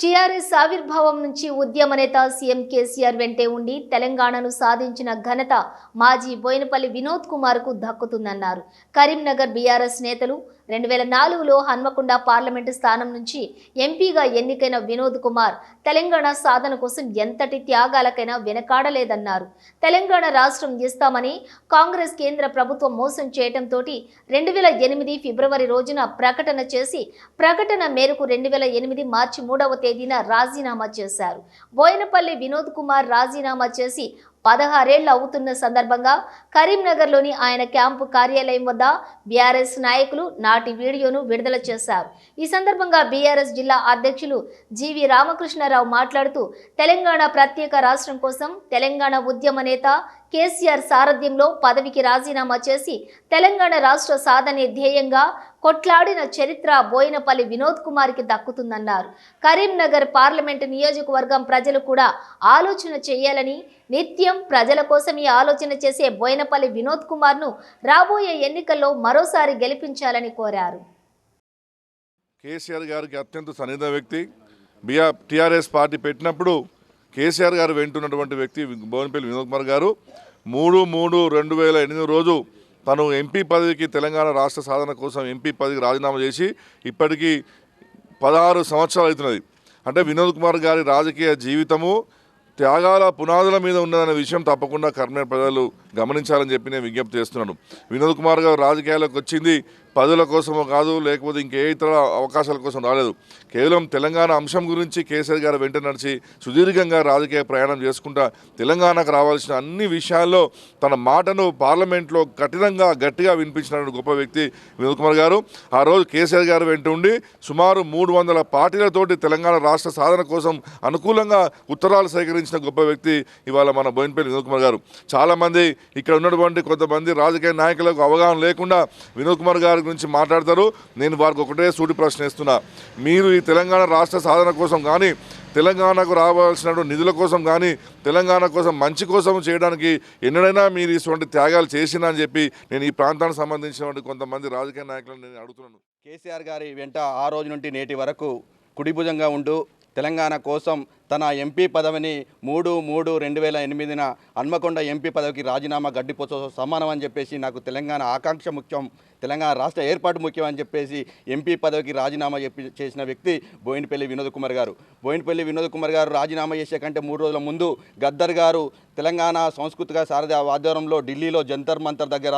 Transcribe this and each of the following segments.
TRS ఆవిర్భావం నుంచి ఉద్యమ నేత సీఎం కేసీఆర్ వెంటే ఉండి తెలంగాణను సాధించిన ఘనత మాజీ బోయినపల్లి వినోద్ కుమార్ కు దక్కుతుందన్నారు. కరీంనగర్ బీఆర్ఎస్ నేతలు 2004లో హన్మకొండ పార్లమెంటు స్థానం నుంచి ఎంపీగా ఎన్నికైన వినోద్ కుమార్ తెలంగాణ సాధన కోసం ఎంతటి త్యాగాలకైనా వెనకాడలేదన్నారు. తెలంగాణ రాష్ట్రం ఇస్తామని కాంగ్రెస్ కేంద్ర ప్రభుత్వం మోసం చేయడంతో 2008 ఫిబ్రవరి రోజున ప్రకటన చేసి ప్రకటన మేరకు 2008 మార్చి 3వ తేదీన రాజీనామా చేశారు. బోయినపల్లి వినోద్ కుమార్ రాజీనామా చేసి 16 ఏళ్లు అవుతున్న సందర్భంగా కరీంనగర్లోని ఆయన క్యాంపు కార్యాలయం వద్ద బీఆర్ఎస్ నాయకులు నాటి వీడియోను విడుదల చేశారు. ఈ సందర్భంగా బీఆర్ఎస్ జిల్లా అధ్యక్షులు జీవి రామకృష్ణారావు మాట్లాడుతూ తెలంగాణ ప్రత్యేక రాష్ట్రం కోసం తెలంగాణ ఉద్యమ నేత కేసీఆర్ సారథ్యంలో పదవికి రాజీనామా చేసి తెలంగాణ రాష్ట్ర సాధనే ధ్యేయంగా కొట్లాడిన చరిత్ర బోయినపల్లి వినోద్ కుమార్కి దక్కుతుందన్నారు. కరీంనగర్ పార్లమెంటు నియోజకవర్గం ప్రజలు కూడా ఆలోచన చేయాలని, నిత్యం ప్రజల కోసం ఈ ఆలోచన చేసే బోయినపల్లి వినోద్ కుమార్ను రాబోయే ఎన్నికల్లో మరోసారి గెలిపించాలని కోరారు. కేసీఆర్ గారికి అత్యంత సన్నిహిత వ్యక్తి. టీఆర్ఎస్ పార్టీ పెట్టినప్పుడు కేసీఆర్ గారు వెంటున్నటువంటి వ్యక్తి బోయినపల్లి వినోద్ కుమార్ గారు 3/3/2008 రోజు తను ఎంపీ పదవికి తెలంగాణ రాష్ట్ర సాధన కోసం ఎంపీ పదవికి రాజీనామా చేసి ఇప్పటికీ 16 సంవత్సరాలు అవుతున్నది. అంటే వినోద్ కుమార్ గారి రాజకీయ జీవితము త్యాగాల పునాదుల మీద ఉన్నదనే విషయం తప్పకుండా కరీంనగర్ ప్రజలు గమనించాలని చెప్పి నేను విజ్ఞప్తి చేస్తున్నాను. వినోద్ కుమార్ గారు రాజకీయాల్లోకి వచ్చింది పదవుల కోసమో కాదు, లేకపోతే ఇంకే ఇతర అవకాశాల కోసం రాలేదు. కేవలం తెలంగాణ అంశం గురించి కేసీఆర్ గారు వెంట నడిచి సుదీర్ఘంగా రాజకీయ ప్రయాణం చేసుకుంటా తెలంగాణకు రావాల్సిన అన్ని విషయాల్లో తన మాటను పార్లమెంట్లో గట్టిగా వినిపించిన గొప్ప వ్యక్తి వినోద్ కుమార్ గారు. ఆ రోజు కేసీఆర్ గారు వెంట ఉండి సుమారు 300 పార్టీలతోటి తెలంగాణ రాష్ట్ర సాధన కోసం అనుకూలంగా ఉత్తరాలు సేకరించిన గొప్ప వ్యక్తి ఇవాళ మన బోయినపల్లి వినోద్ కుమార్ గారు. చాలామంది ఇక్కడ ఉన్నటువంటి కొంతమంది రాజకీయ నాయకులకు అవగాహన లేకుండా వినోద్ కుమార్ గారి గురించి మాట్లాడతారు. నేను వారికి ఒకటే సూటి ప్రశ్న ఇస్తున్నా. మీరు ఈ తెలంగాణ రాష్ట్ర సాధన కోసం కానీ, తెలంగాణకు రావాల్సిన నిధుల కోసం కానీ, తెలంగాణ కోసం మంచి కోసం చేయడానికి ఎన్నడైనా మీరు ఇటువంటి త్యాగాలు చేసినా అని చెప్పి నేను ఈ ప్రాంతానికి సంబంధించినటువంటి కొంతమంది రాజకీయ నాయకులను నేను అడుగుతున్నాను. కేసీఆర్ గారి వెంట ఆ రోజు నుండి నేటి వరకు కుడిభుజంగా ఉంటూ తెలంగాణ కోసం తన ఎంపీ పదవిని 3/3/2008 హన్మకొండ ఎంపీ పదవికి రాజీనామా గడ్డిపోతో సమానం అని చెప్పేసి, నాకు తెలంగాణ ఆకాంక్ష ముఖ్యం, తెలంగాణ రాష్ట్ర ఏర్పాటు ముఖ్యం అని చెప్పేసి ఎంపీ పదవికి రాజీనామా చేసిన వ్యక్తి బోయినపల్లి వినోద్ కుమార్ గారు. బోయినపల్లి వినోద్ కుమార్ గారు రాజీనామా చేసే కంటే 3 రోజుల ముందు గద్దర్ గారు తెలంగాణ సాంస్కృతిక సారథి ఆధ్వర్యంలో ఢిల్లీలో జంతర్ మంతర్ దగ్గర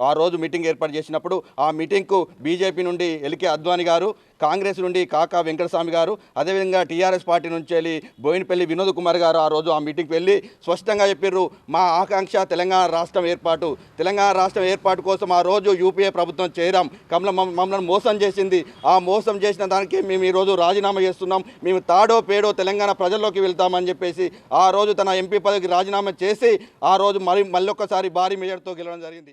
ఆ రోజు మీటింగ్ ఏర్పాటు చేసినప్పుడు ఆ మీటింగ్కు బీజేపీ నుండి ఎల్కే అద్వానీ గారు, కాంగ్రెస్ నుండి కాకా వెంకటస్వామి గారు, అదేవిధంగా టీఆర్ఎస్ పార్టీ నుంచి వెళ్ళి బోయినపల్లి వినోద్ కుమార్ గారు ఆ రోజు ఆ మీటింగ్కి వెళ్ళి స్పష్టంగా చెప్పారు, మా ఆకాంక్ష తెలంగాణ రాష్ట్రం ఏర్పాటు. తెలంగాణ రాష్ట్రం ఏర్పాటు కోసం ఆ రోజు యూపీఏ ప్రభుత్వం చేరాం, మమ్మల్ని మోసం చేసింది. ఆ మోసం చేసిన దానికి మేము ఈరోజు రాజీనామా చేస్తున్నాం, మేము తాడో పేడో తెలంగాణ ప్రజల్లోకి వెళ్తామని చెప్పేసి ఆ రోజు తన ఎంపీ పదవికి రాజీనామా చేసి ఆ రోజు మళ్ళొక్కసారి భారీ మెజార్టీతో గెలవడం జరిగింది.